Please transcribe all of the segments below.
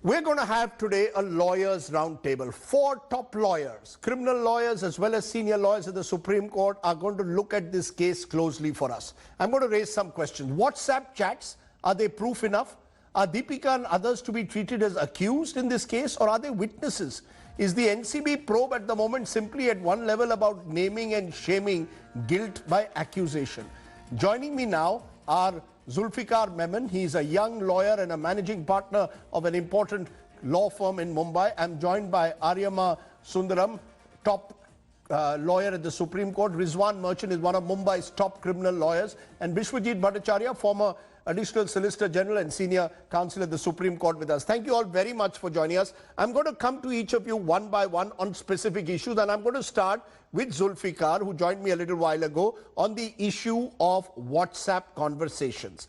We're going to have today a lawyers' roundtable. 4 top lawyers, criminal lawyers as well as senior lawyers at the Supreme Court are going to look at this case closely for us. I'm going to raise some questions. WhatsApp chats, are they proof enough? Are Deepika and others to be treated as accused in this case, or are they witnesses? Is the NCB probe at the moment simply at one level about naming and shaming guilt by accusation? Joining me now are Zulfikar Memon. He's a young lawyer and a managing partner of an important law firm in Mumbai. I'm joined by Aryama Sundaram, top lawyer at the Supreme Court. Rizwan Merchant is one of Mumbai's top criminal lawyers. And Bishwajit Bhattacharya, former Additional Solicitor General and Senior Counsel at the Supreme Court with us. Thank you all very much for joining us. I'm going to come to each of you one by one on specific issues, and I'm going to start with Zulfikar, who joined me a little while ago, on the issue of WhatsApp conversations.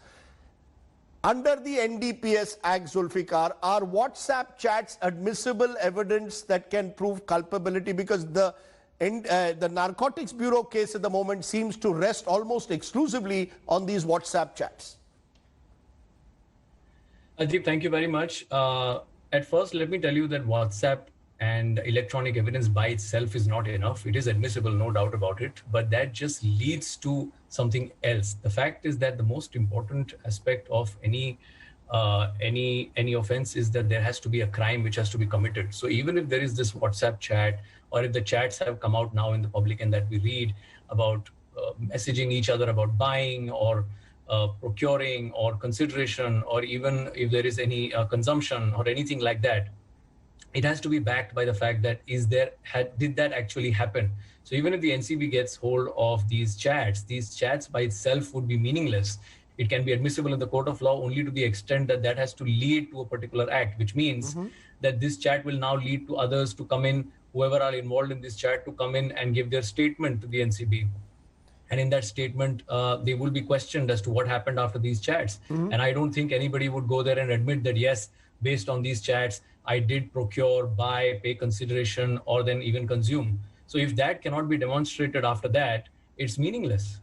Under the NDPS Act, Zulfikar, are WhatsApp chats admissible evidence that can prove culpability? Because the Narcotics Bureau case at the moment seems to rest almost exclusively on these WhatsApp chats. Rajdeep, thank you very much. At first, let me tell you that WhatsApp and electronic evidence by itself is not enough. It is admissible, no doubt about it, but that just leads to something else. The fact is that the most important aspect of any offense is that there has to be a crime which has to be committed. So even if there is this WhatsApp chat, or if the chats have come out now in the public and that we read about messaging each other about buying or procuring or consideration, or even if there is any consumption or anything like that, it has to be backed by the fact that did that actually happen? So even if the NCB gets hold of these chats by itself would be meaningless. It can be admissible in the court of law only to the extent that that has to lead to a particular act, which means that this chat will now lead to others to come in, whoever are involved in this chat, to come in and give their statement to the NCB. And in that statement, they will be questioned as to what happened after these chats. And I don't think anybody would go there and admit that, yes, based on these chats, I did procure, buy, pay consideration, or then even consume. So if that cannot be demonstrated after that, it's meaningless.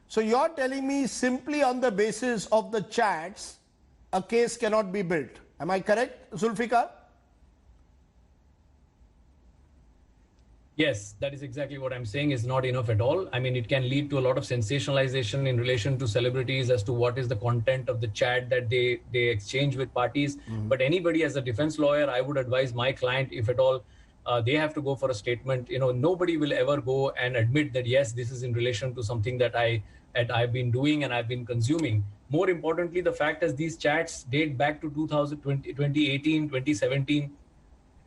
So you're telling me simply on the basis of the chats, a case cannot be built. Am I correct, Zulfikar? Yes, that is exactly what I'm saying is not enough at all. I mean, it can lead to a lot of sensationalization in relation to celebrities as to what is the content of the chat that they exchange with parties. But anybody as a defense lawyer, I would advise my client, if at all, they have to go for a statement. You know, nobody will ever go and admit that, yes, this is in relation to something that I've been doing and I've been consuming. More importantly, the fact is these chats date back to 2018, 2017.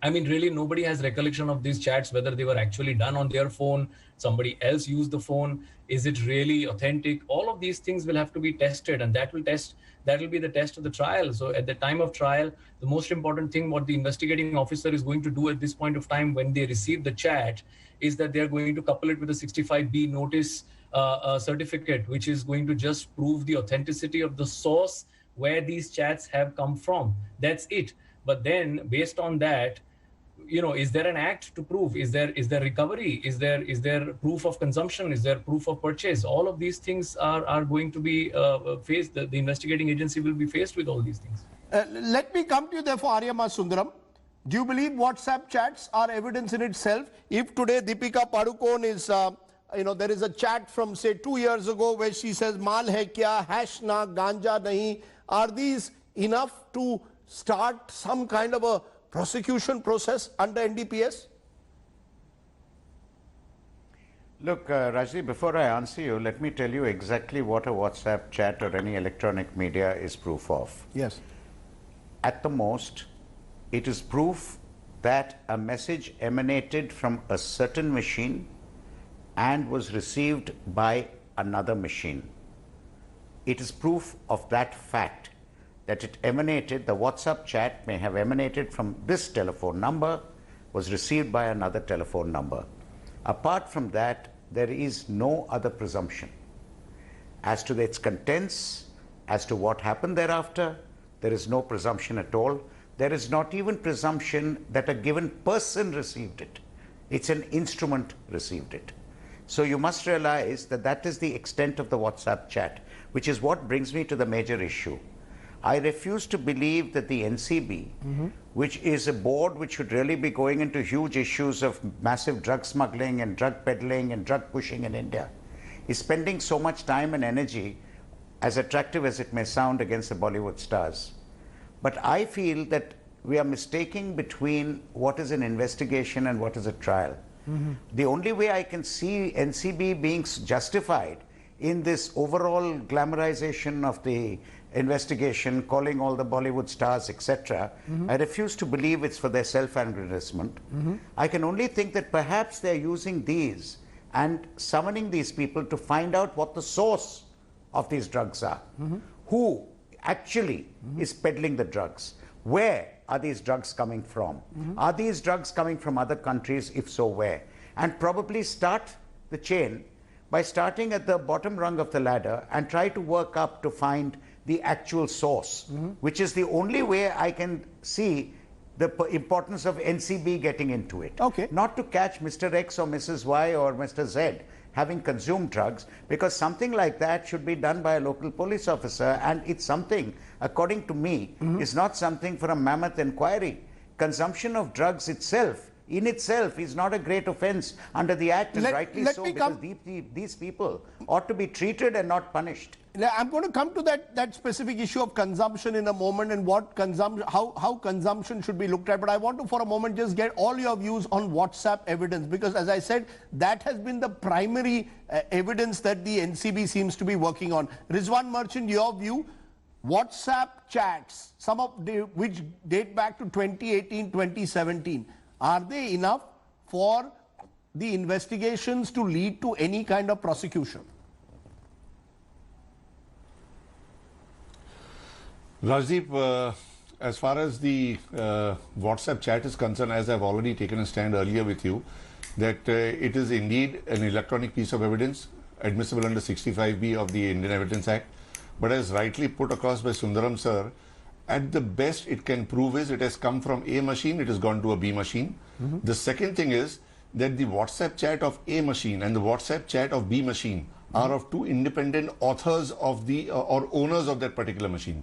I mean, really, nobody has recollection of these chats, whether they were actually done on their phone, somebody else used the phone, is it really authentic? All of these things will have to be tested, and that will be the test of the trial. So at the time of trial, the most important thing what the investigating officer is going to do at this point of time when they receive the chat is that they're going to couple it with a 65B notice certificate, which is going to just prove the authenticity of the source where these chats have come from. That's it. But then based on that, you know, is there an act to prove? Is there recovery? Is there proof of consumption? Is there proof of purchase? All of these things are going to be faced. The investigating agency will be faced with all these things. Let me come to you therefore, Aryama Sundaram. Do you believe WhatsApp chats are evidence in itself? If today Deepika Padukone is, there is a chat from say 2 years ago where she says, "Mal hai kya, hash na, ganja nahi," are these enough to start some kind of a prosecution process under NDPS? Look, Rajdeep, before I answer you, let me tell you exactly what a WhatsApp chat or any electronic media is proof of. Yes. At the most, it is proof that a message emanated from a certain machine and was received by another machine. It is proof of that fact, that it emanated, the WhatsApp chat may have emanated from this telephone number, was received by another telephone number. Apart from that, there is no other presumption. As to its contents, as to what happened thereafter, there is no presumption at all. There is not even presumption that a given person received it. It's an instrument received it. So you must realize that that is the extent of the WhatsApp chat, which is what brings me to the major issue. I refuse to believe that the NCB, which is a board which should really be going into huge issues of massive drug smuggling and drug peddling and drug pushing in India, is spending so much time and energy, as attractive as it may sound, against the Bollywood stars. But I feel that we are mistaking between what is an investigation and what is a trial. The only way I can see NCB being justified in this overall glamorization of the investigation, calling all the Bollywood stars, etc., I refuse to believe it's for their self-aggrandizement. I can only think that perhaps they're using these and summoning these people to find out what the source of these drugs are. Who actually is peddling the drugs? Where are these drugs coming from? Are these drugs coming from other countries? If so, where? And probably start the chain by starting at the bottom rung of the ladder and try to work up to find the actual source, which is the only way I can see the importance of NCB getting into it. Okay. Not to catch Mr. X or Mrs. Y or Mr. Z having consumed drugs, because something like that should be done by a local police officer, and it's something, according to me, is not something for a mammoth inquiry. Consumption of drugs itself, in itself, is not a great offense under the Act, and rightly so, because these people ought to be treated and not punished. I'm going to come to that specific issue of consumption in a moment, and what how consumption should be looked at. But I want to, for a moment, just get all your views on WhatsApp evidence, because, as I said, that has been the primary evidence that the NCB seems to be working on. Rizwan Merchant, your view: WhatsApp chats, some of which date back to 2018, 2017, are they enough for the investigations to lead to any kind of prosecution? Rajdeep, as far as the WhatsApp chat is concerned, as I've already taken a stand earlier with you, that it is indeed an electronic piece of evidence admissible under 65B of the Indian Evidence Act. But as rightly put across by Sundaram sir, at the best it can prove is it has come from A machine, it has gone to a B machine. The second thing is that the WhatsApp chat of A machine and the WhatsApp chat of B machine are of two independent authors of the or owners of that particular machine.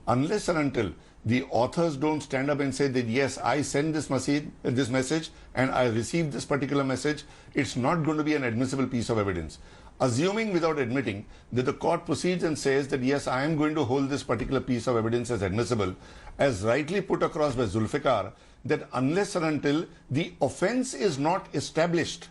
Unless and until the authors don't stand up and say that yes, I sent this message and I received this particular message, it's not going to be an admissible piece of evidence. Assuming without admitting that the court proceeds and says that yes, I am going to hold this particular piece of evidence as admissible, as rightly put across by Zulfikar, that unless and until the offense is not established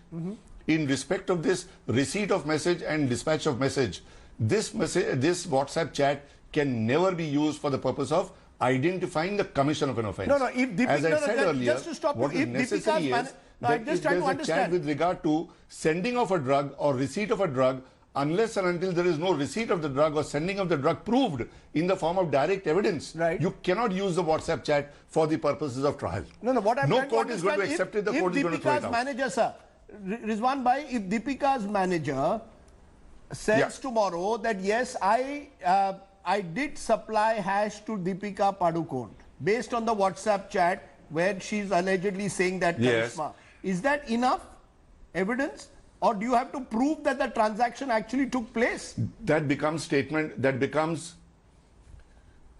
in respect of this receipt of message and dispatch of message, this WhatsApp chat can never be used for the purpose of identifying the commission of an offense. No, if Deepika, as I said earlier, just to stop what you, is necessary is that if there is a chat with regard to sending of a drug or receipt of a drug, unless and until there is no receipt of the drug or sending of the drug proved in the form of direct evidence, you cannot use the WhatsApp chat for the purposes of trial. No, what I'm no court is going to accept it, the court is going to throw it out. Manager, sir, Rizwan Bhai, if Deepika's manager says tomorrow that yes, I did supply hash to Deepika Padukone based on the WhatsApp chat where she's allegedly saying that charisma, is that enough evidence? Or do you have to prove that the transaction actually took place? That becomes statement, that becomes,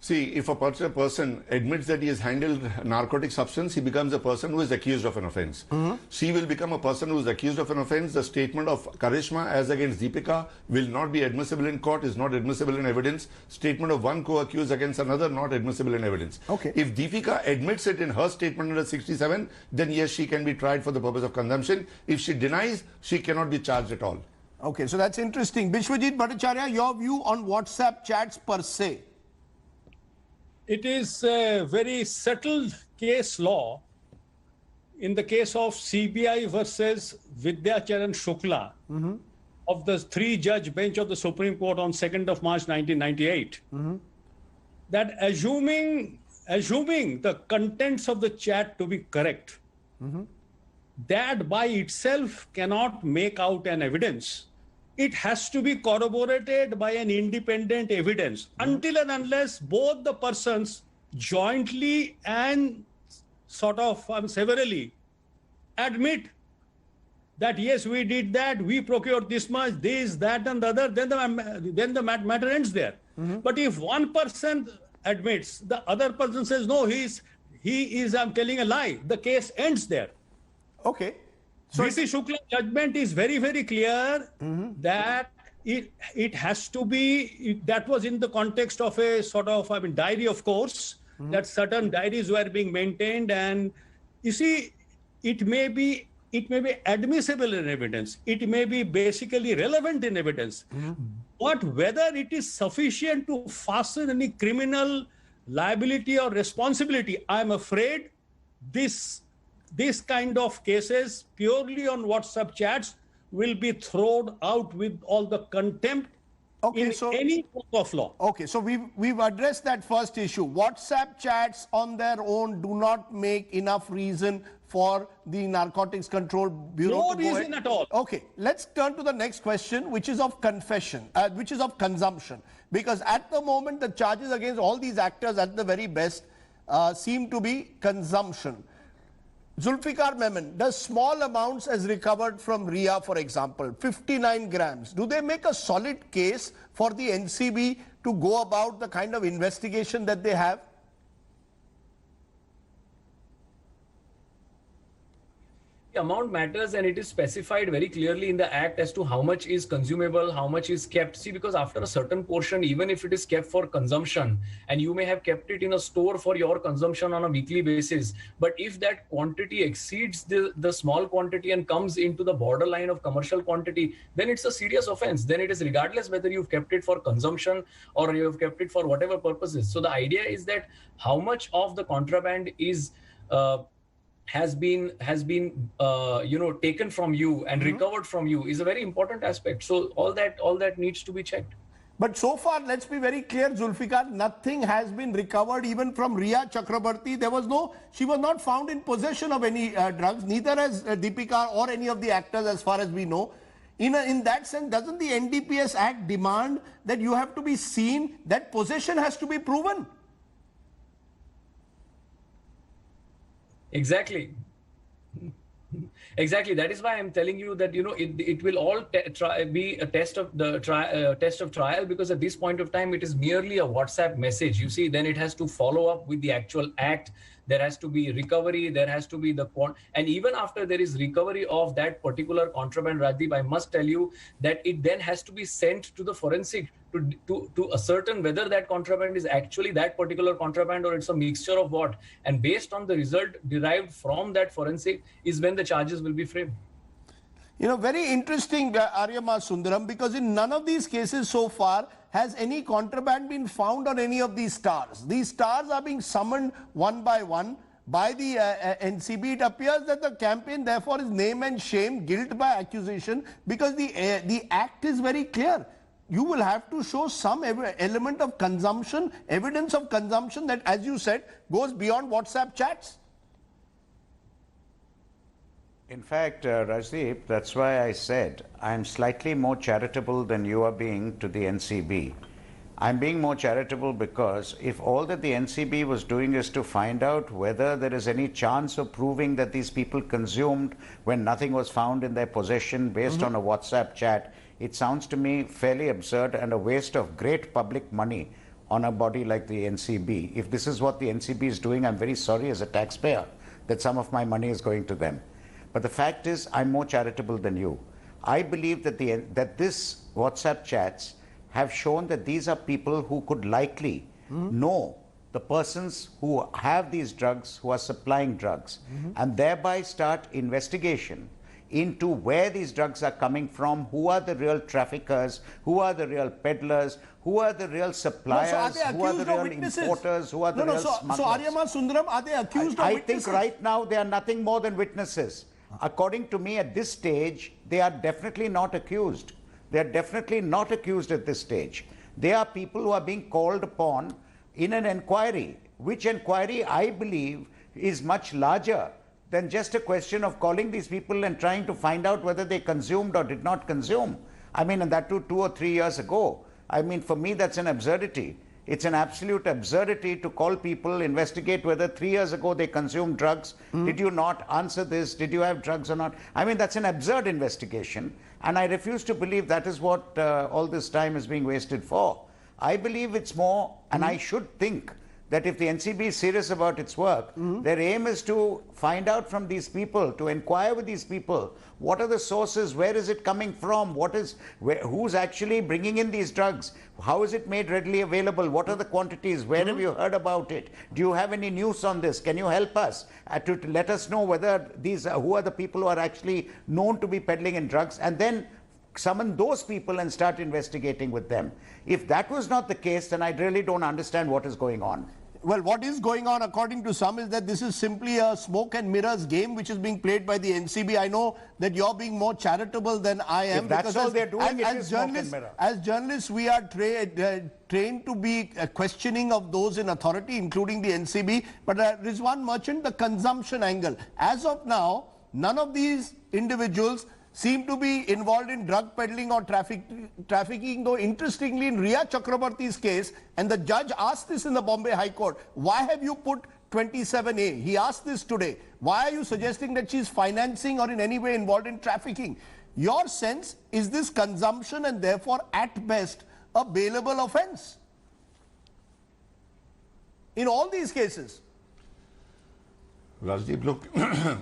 see, if a person admits that he has handled narcotic substance, he becomes a person who is accused of an offense. She will become a person who is accused of an offense. The statement of Karishma as against Deepika will not be admissible in court, is not admissible in evidence. Statement of one co-accused against another, not admissible in evidence. Okay. If Deepika admits it in her statement under 67, then yes, she can be tried for the purpose of consumption. If she denies, she cannot be charged at all. Okay, so that's interesting. Vishwajit Bhattacharya, your view on WhatsApp chats per se? It is a very settled case law. In the case of CBI versus Vidyacharan Shukla of the 3-judge bench of the Supreme Court on 2nd of March 1998, that assuming the contents of the chat to be correct, that by itself cannot make out an evidence. It has to be corroborated by an independent evidence until and unless both the persons jointly and sort of severally admit that yes, we did that, we procured this much, this, that and the other, then the matter ends there. But if one person admits, the other person says, no, I'm telling a lie. The case ends there. Okay. So VC Shukla judgment is very, very clear that it has to be, that was in the context of a sort of, diary, of course, that certain diaries were being maintained. And you see, it may be admissible in evidence. It may be basically relevant in evidence. But whether it is sufficient to fasten any criminal liability or responsibility, I'm afraid this kind of cases purely on WhatsApp chats will be thrown out with all the contempt in any court of law. Okay, so we've addressed that first issue. WhatsApp chats on their own do not make enough reason for the Narcotics Control Bureau No to go reason ahead. at all. Okay, let's turn to the next question, which is of consumption. Because at the moment, the charges against all these actors at the very best seem to be consumption. Zulfikar Memon, does small amounts as recovered from Ria, for example, 59 grams, do they make a solid case for the NCB to go about the kind of investigation that they have? The amount matters, and it is specified very clearly in the act as to how much is consumable, how much is kept. See, because after a certain portion, even if it is kept for consumption, and you may have kept it in a store for your consumption on a weekly basis, but if that quantity exceeds the small quantity and comes into the borderline of commercial quantity, then it's a serious offense. Then it is regardless whether you've kept it for consumption or you have kept it for whatever purposes. So the idea is that how much of the contraband is has been taken from you and recovered from you is a very important aspect. So all that needs to be checked. But so far, let's be very clear, Zulfikar, nothing has been recovered even from Ria Chakrabarti. She was not found in possession of any drugs, neither has Deepika or any of the actors as far as we know. In that sense, doesn't the NDPS Act demand that you have to be seen, that possession has to be proven? Exactly. That is why I'm telling you that it will all be a test of trial, because at this point of time it is merely a WhatsApp message. You see, then it has to follow up with the actual act. There has to be recovery. There has to be and even after there is recovery of that particular contraband, Rajdeep, I must tell you that it then has to be sent to the forensic to ascertain whether that contraband is actually that particular contraband or it's a mixture of what. And based on the result derived from that forensic is when the charges will be framed. Very interesting, Aryama Sundaram, because in none of these cases so far has any contraband been found on any of these stars. These stars are being summoned one by one by the NCB. It appears that the campaign therefore is name and shame, guilt by accusation, because the act is very clear. You will have to show some element of consumption, evidence of consumption that, as you said, goes beyond WhatsApp chats. In fact, Rajdeep, that's why I said I'm slightly more charitable than you are being to the NCB. I'm being more charitable because if all that the NCB was doing is to find out whether there is any chance of proving that these people consumed when nothing was found in their possession based on a WhatsApp chat, it sounds to me fairly absurd and a waste of great public money on a body like the NCB. If this is what the NCB is doing, I'm very sorry as a taxpayer that some of my money is going to them. But the fact is, I'm more charitable than you. I believe that that this WhatsApp chats have shown that these are people who could likely know the persons who have these drugs, who are supplying drugs, and thereby start investigation into where these drugs are coming from, who are the real traffickers, who are the real peddlers, who are the real suppliers, who are the real importers, who are the real smugglers. So Aryama Sundaram, are they accused of witnesses? I think right now they are nothing more than witnesses. According to me, at this stage, they are definitely not accused. They are definitely not accused at this stage. They are people who are being called upon in an inquiry, which inquiry I believe is much larger than just a question of calling these people and trying to find out whether they consumed or did not consume. I mean, and that too 2 or 3 years ago. I mean, for me, that's an absurdity. It's an absolute absurdity to call people, investigate whether 3 years ago they consumed drugs. Did you not answer this? Did you have drugs or not? I mean, that's an absurd investigation. And I refuse to believe that is what all this time is being wasted for. I believe it's more, and I should think that if the NCB is serious about its work, their aim is to find out from these people, to inquire with these people, what are the sources, where is it coming from, who's actually bringing in these drugs, how is it made readily available, what are the quantities, where have you heard about it, do you have any news on this, can you help us to let us know whether who are the people who are actually known to be peddling in drugs, and then summon those people and start investigating with them. If that was not the case, then I really don't understand what is going on. Well, what is going on, according to some, is that this is simply a smoke and mirrors game which is being played by the NCB. I know that you're being more charitable than I am. If that's all they're doing, it is smoke and mirror. As journalists, we are trained to be questioning of those in authority, including the NCB. But Rizwan Merchant, the consumption angle. As of now, none of these individuals seem to be involved in drug peddling or trafficking, though interestingly in Riya Chakrabarti's case, and the judge asked this in the Bombay High Court, why have you put 27A? He asked this today. Why are you suggesting that she's financing or in any way involved in trafficking? Your sense, is this consumption and therefore at best a bailable offense? In all these cases. Rajdeep, look,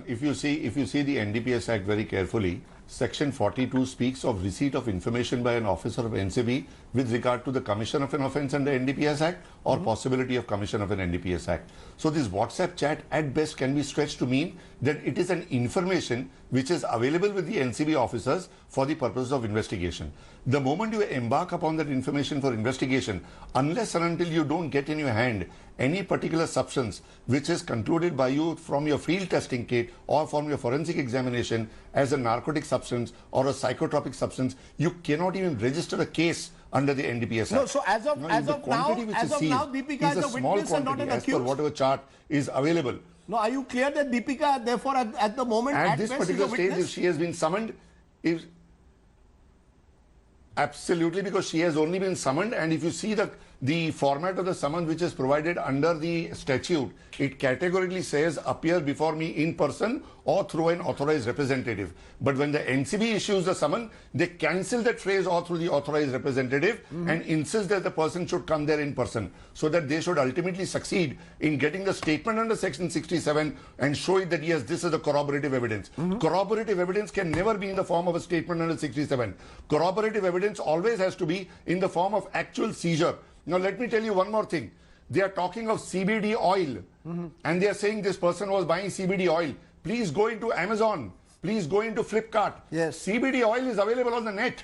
if you see the NDPS Act very carefully, Section 42 speaks of receipt of information by an officer of NCB with regard to the commission of an offence under NDPS Act or possibility of commission of an NDPS Act. So this WhatsApp chat at best can be stretched to mean that it is an information which is available with the NCB officers for the purpose of investigation. The moment you embark upon that information for investigation, unless and until you don't get in your hand any particular substance which is concluded by you from your field testing kit or from your forensic examination as a narcotic substance or a psychotropic substance, you cannot even register a case under the NDPS Act. No, so as of now, Deepika is a witness and not an as per accused. whatever chart is available. No, are you clear that Deepika, therefore, at the moment, At this best, particular is a stage, witness? if she has been summoned, absolutely, because she has only been summoned, and if you see the format of the summons which is provided under the statute, it categorically says appear before me in person or through an authorized representative. But when the NCB issues the summon, they cancel that phrase or through the authorized representative and insist that the person should come there in person, so that they should ultimately succeed in getting the statement under Section 67 and show it that yes, this is the corroborative evidence. Corroborative evidence can never be in the form of a statement under 67. Corroborative evidence always has to be in the form of actual seizure. Now, let me tell you one more thing. They are talking of CBD oil and they are saying this person was buying CBD oil. Please go into Amazon. Please go into Flipkart. Yes. CBD oil is available on the net.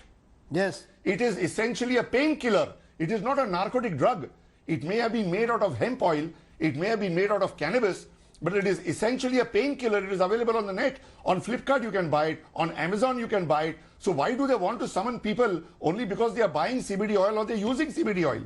Yes. It is essentially a painkiller. It is not a narcotic drug. It may have been made out of hemp oil. It may have been made out of cannabis. But it is essentially a painkiller. It is available on the net. On Flipkart you can buy it. On Amazon you can buy it. So why do they want to summon people only because they are buying CBD oil or they are using CBD oil?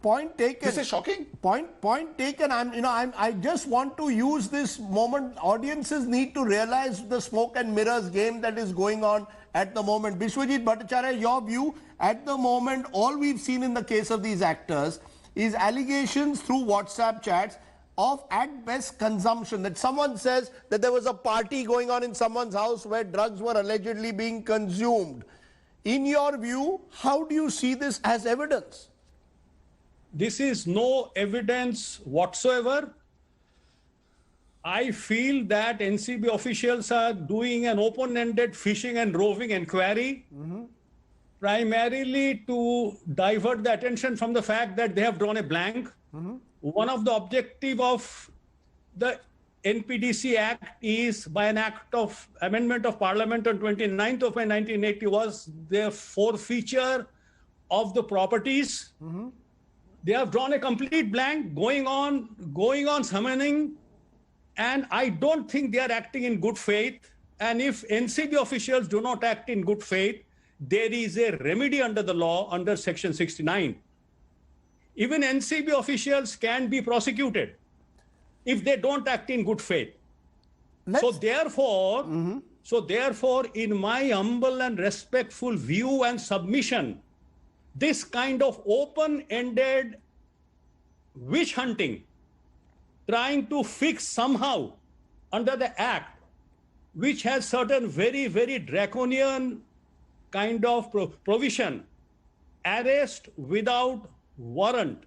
Point taken. This is shocking. Point taken. I just want to use this moment. Audiences need to realize the smoke and mirrors game that is going on at the moment. Biswajit Bhattacharya, your view, at the moment, all we've seen in the case of these actors is allegations through WhatsApp chats of at best consumption, that someone says that there was a party going on in someone's house where drugs were allegedly being consumed. In your view, how do you see this as evidence? This is no evidence whatsoever. I feel that NCB officials are doing an open-ended fishing and roving inquiry, primarily to divert the attention from the fact that they have drawn a blank. One of the objective of the NPDC Act is, by an act of amendment of Parliament on 29th of May 1980, was the forfeiture of the properties. They have drawn a complete blank, going on summoning, and I don't think they are acting in good faith. And if NCB officials do not act in good faith, there is a remedy under the law under Section 69. Even NCB officials can be prosecuted if they don't act in good faith. So therefore, in my humble and respectful view and submission, this kind of open-ended witch hunting, trying to fix somehow under the Act, which has certain very, very draconian kind of provision, arrest without warrant.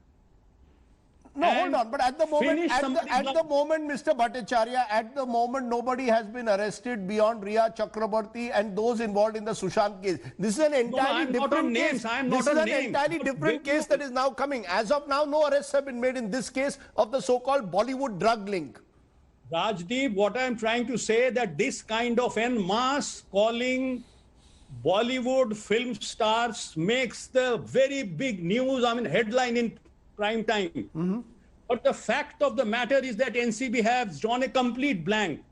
No, hold on. But at the moment, finish somebody's at the life. moment, Mr. Bhattacharya, at the moment, nobody has been arrested beyond Riya Chakraborty and those involved in the Sushant case. This is an entirely I'm not different on case. names. I'm This not is on an names. entirely But different when case that is now coming. As of now, no arrests have been made in this case of the so-called Bollywood drug link. Rajdeep, what I'm trying to say that this kind of en masse calling Bollywood film stars makes the very big news, I mean headline in prime time. But the fact of the matter is that NCB has drawn a complete blank.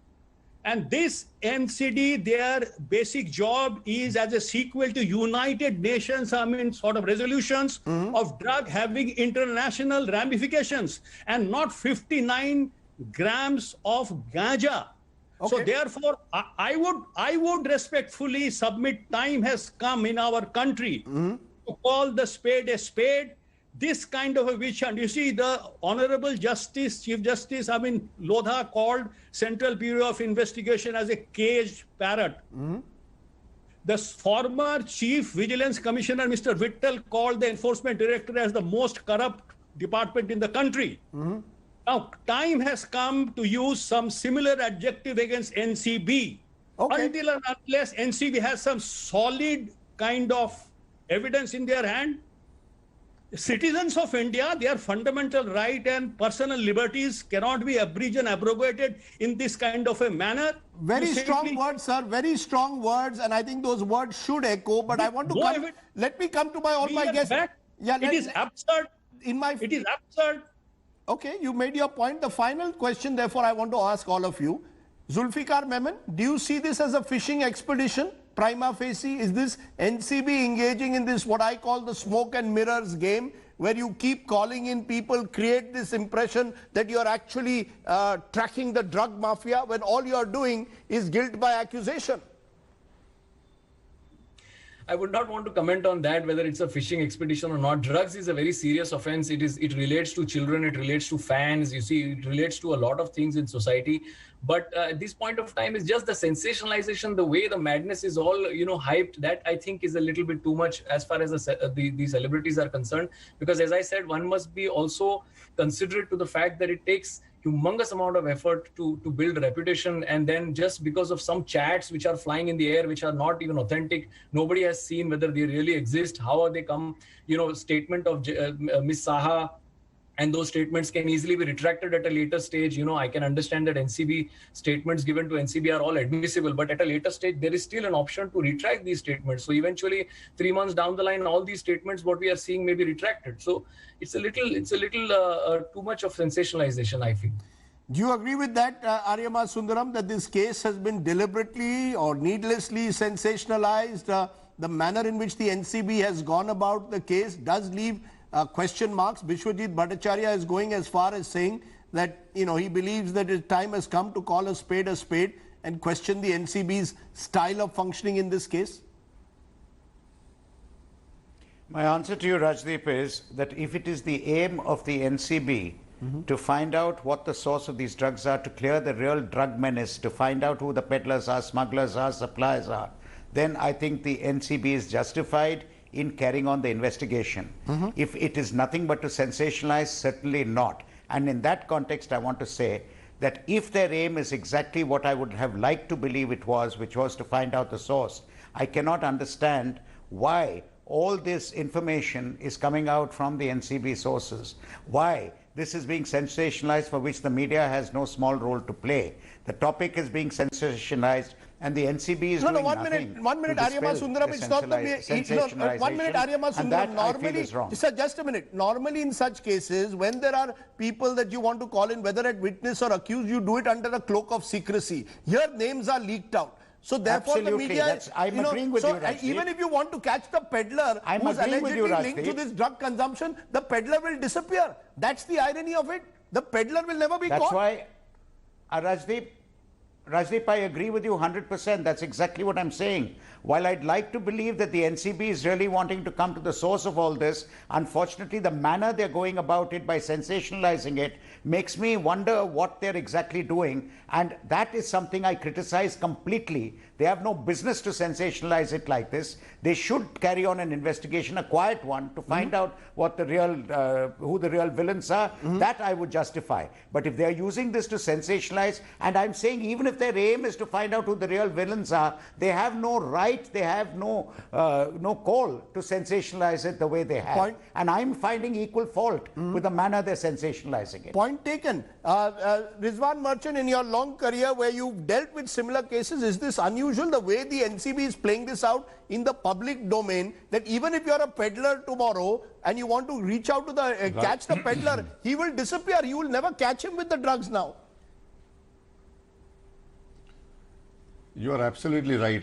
And this NCD, their basic job is as a sequel to United Nations, I mean, sort of resolutions of drug having international ramifications and not 59 grams of ganja. So Okay. therefore, I would respectfully submit time has come in our country to call the spade a spade. This kind of a witch hunt. You see, the Honorable Justice, Chief Justice, I mean, Lodha called Central Bureau of Investigation as a caged parrot. The former Chief Vigilance Commissioner, Mr. Vittal, called the Enforcement Director as the most corrupt department in the country. Now, time has come to use some similar adjective against NCB. Okay. Until and unless NCB has some solid kind of evidence in their hand, citizens of India, their fundamental right and personal liberties cannot be abridged and abrogated in this kind of a manner. Very You strong simply- words, sir. Very strong words, and I think those words should echo. But I want to No come. evidence. Let me come to my all my Years guests. back, it is absurd. in my. It is absurd. Okay, you made your point. The final question, therefore, I want to ask all of you. Zulfikar Memon, do you see this as a fishing expedition? Prima facie, is this NCB engaging in this what I call the smoke and mirrors game, where you keep calling in people, create this impression that you're actually tracking the drug mafia when all you're doing is guilt by accusation? I would not want to comment on that, whether it's a fishing expedition or not. Drugs is a very serious offense. It relates to children, it relates to fans, you see, it relates to a lot of things in society. But at this point of time, it's just the sensationalization, the way the madness is all, hyped, that I think is a little bit too much as far as the celebrities are concerned. Because as I said, one must be also considerate to the fact that it takes humongous amount of effort to build reputation, and then just because of some chats which are flying in the air, which are not even authentic, nobody has seen whether they really exist, how are they come, statement of Miss Saha, and those statements can easily be retracted at a later stage. I can understand that NCB statements given to NCB are all admissible, but at a later stage, there is still an option to retract these statements. So eventually, 3 months down the line, all these statements, what we are seeing may be retracted. So it's a little too much of sensationalization, I feel. Do you agree with that, Aryama Sundaram, that this case has been deliberately or needlessly sensationalized? The manner in which the NCB has gone about the case does leave question marks. Vishwajit Bhattacharya is going as far as saying that, he believes that his time has come to call a spade and question the NCB's style of functioning in this case. My answer to you, Rajdeep, is that if it is the aim of the NCB to find out what the source of these drugs are, to clear the real drug menace, to find out who the peddlers are, smugglers are, suppliers are, then I think the NCB is justified in carrying on the investigation. If it is nothing but to sensationalize, certainly not. And in that context, I want to say that if their aim is exactly what I would have liked to believe it was, which was to find out the source, I cannot understand why all this information is coming out from the NCB sources. Why this is being sensationalized, for which the media has no small role to play. The topic is being sensationalized, and the NCB is doing nothing. One minute, to Aryama dispel Sundaram, the it's not the sensationalization, 1 minute, Aryama and that Sundaram. I feel Normally, is wrong. sir, just a minute. Normally, in such cases, when there are people that you want to call in, whether at witness or accused, you do it under a cloak of secrecy. Here, names are leaked out. So therefore, Absolutely, the media. I'm agreeing with you, Rajdeep. Even if you want to catch the peddler I'm who's agreeing with you, allegedly linked to Rajdeep. this drug consumption, the peddler will disappear. That's the irony of it. The peddler will never be That's caught. why, Rajdeep, Rajdeep, I agree with you 100%. That's exactly what I'm saying. While I'd like to believe that the NCB is really wanting to come to the source of all this, unfortunately, the manner they're going about it by sensationalizing it makes me wonder what they're exactly doing. And that is something I criticize completely. They have no business to sensationalize it like this. They should carry on an investigation, a quiet one, to find out what the real, who the real villains are. That I would justify. But if they're using this to sensationalize, and I'm saying even if their aim is to find out who the real villains are, they have no right, they have no call to sensationalize it the way they have. And I'm finding equal fault with the manner they're sensationalizing it. Point taken. Rizwan Merchant, in your long career where you've dealt with similar cases, is this unusual, the way the NCB is playing this out in the public domain, that even if you're a peddler tomorrow and you want to reach out to the, catch the peddler, he will disappear. You will never catch him with the drugs now. You are absolutely right,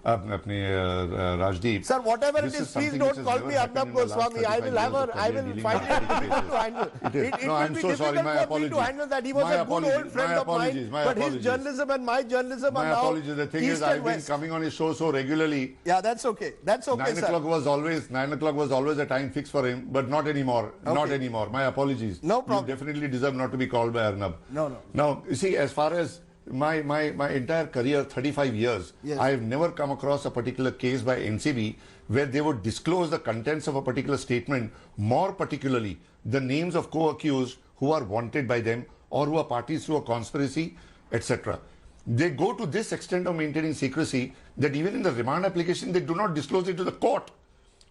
Rajdeep. Sir, whatever it is, please don't call me Arnab Goswami. I will find it difficult to handle. It No, I'm so sorry. My for me to handle that. He was a good old friend of mine, but his journalism and my journalism are now apologies. The thing is, I've been coming on his show so regularly. Yeah, that's okay. That's okay, 9 o'clock was always 9 o'clock was always a time fixed for him, but not anymore. Okay. Not anymore. My apologies. No problem. You definitely deserve not to be called by Arnab. No. Now, you see, as far as my entire career, 35 years, yes, I have never come across a particular case by NCB where they would disclose the contents of a particular statement, more particularly the names of co-accused who are wanted by them or who are parties to a conspiracy, etc. They go to this extent of maintaining secrecy that even in the remand application, they do not disclose it to the court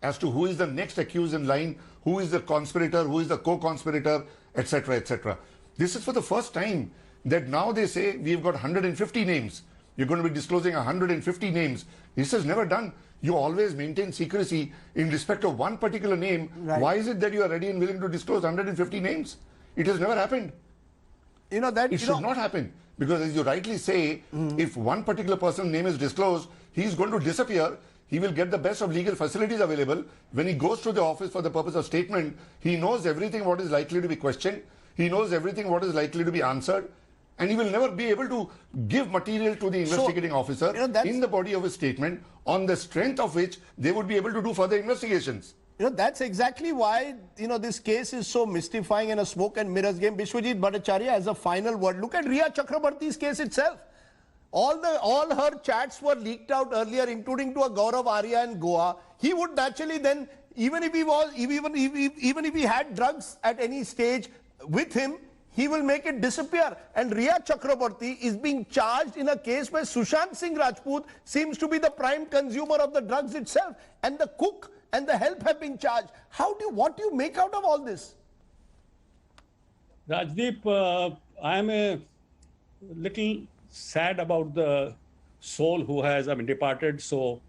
as to who is the next accused in line, who is the conspirator, who is the co-conspirator, etc., etc. This is for the first time that now they say we've got 150 names. You're going to be disclosing 150 names. This is never done. You always maintain secrecy in respect of one particular name. Right. Why is it that you are ready and willing to disclose 150 names? It has never happened. You know that it should not happen, because as you rightly say, if one particular person's name is disclosed, he is going to disappear. He will get the best of legal facilities available. When he goes to the office for the purpose of statement, he knows everything what is likely to be questioned. He knows everything what is likely to be answered. And he will never be able to give material to the investigating officer in the body of his statement, on the strength of which they would be able to do further investigations. You know, that's exactly why, this case is so mystifying and a smoke and mirrors game. Vishwajit Bhattacharya, as a final word, look at Riya Chakrabarti's case itself. All her chats were leaked out earlier, including to a Gaurav Arya in Goa. He would naturally then, even if he had drugs at any stage with him, he will make it disappear. And Riya Chakrabarti is being charged in a case where Sushant Singh Rajput seems to be the prime consumer of the drugs itself, and the cook and the help have been charged. What do you make out of all this? Rajdeep, I am a little sad about the soul who has departed, so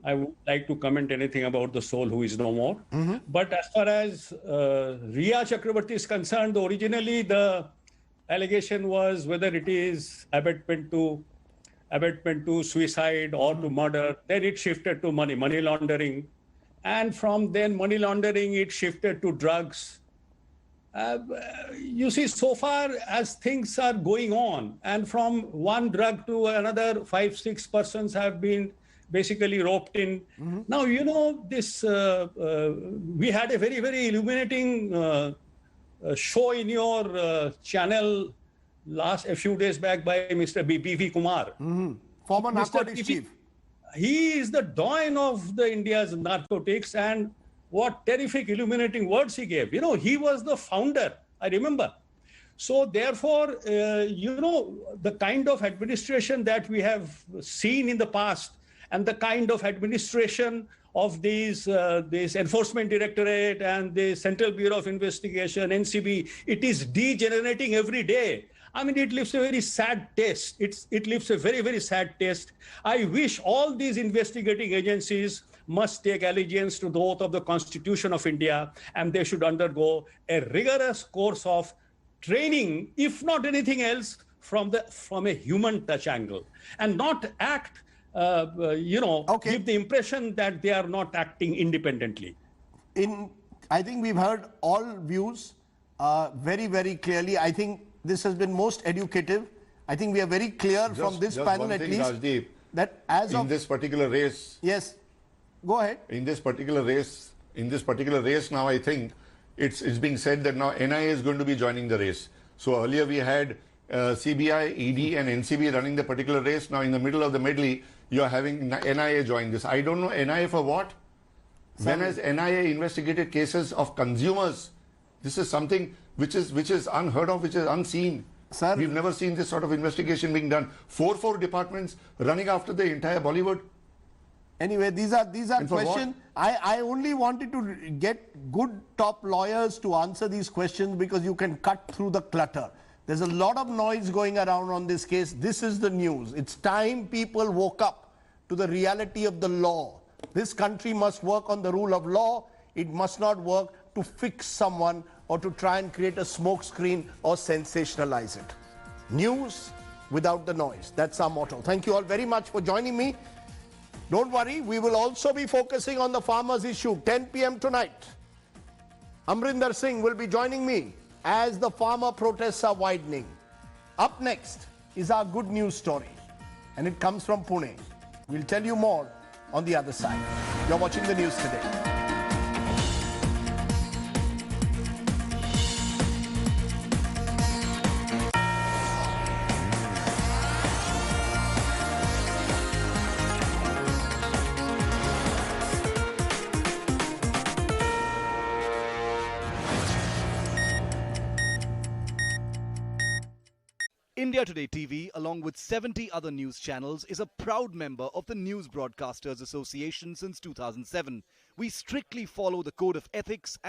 I would like to comment anything about the soul who is no more. But as far as Riya Chakrabarti is concerned, originally the allegation was whether it is abetment to suicide or to murder. Then it shifted to money laundering, and from then money laundering it shifted to drugs. You see, so far as things are going on, and from one drug to another, 5-6 persons have been basically roped in. Now, this, we had a very, very illuminating show in your channel a few days back by Mr. B.V. Kumar. Former narcotics chief. He is the doyen of the India's narcotics, and what terrific illuminating words he gave. He was the founder, I remember. So therefore, the kind of administration that we have seen in the past, and the kind of administration of this Enforcement Directorate and the Central Bureau of Investigation, NCB, it is degenerating every day. It leaves a very sad taste. It leaves a very, very sad taste. I wish all these investigating agencies must take allegiance to the oath of the Constitution of India, and they should undergo a rigorous course of training, if not anything else, from a human touch angle, and not act, give the impression that they are not acting independently. I think we've heard all views very, very clearly. I think this has been most educative. I think we are very clear from this panel one at thing, least Rajdeep, that as in of this particular race, yes, go ahead. in this particular race now, I think it's being said that now NIA is going to be joining the race. So earlier we had CBI, ED and NCB running the particular race. Now in the middle of the medley, you are having NIA join this. I don't know NIA for what. When has NIA investigated cases of consumers? This is something which is unheard of, which is unseen. Sir, we've never seen this sort of investigation being done. Four departments running after the entire Bollywood. Anyway, these are And for questions. I only wanted to get good top lawyers to answer these questions because you can cut through the clutter. There's a lot of noise going around on this case. This is the news. It's time people woke up to the reality of the law. This country must work on the rule of law. It must not work to fix someone or to try and create a smokescreen or sensationalize it. News without the noise. That's our motto. Thank you all very much for joining me. Don't worry, we will also be focusing on the farmers' issue, 10 p.m. tonight. Amrinder Singh will be joining me as the farmer protests are widening. Up next is our good news story, and it comes from Pune. We'll tell you more on the other side. You're watching the news today. India Today TV, along with 70 other news channels, is a proud member of the News Broadcasters Association since 2007. We strictly follow the code of ethics and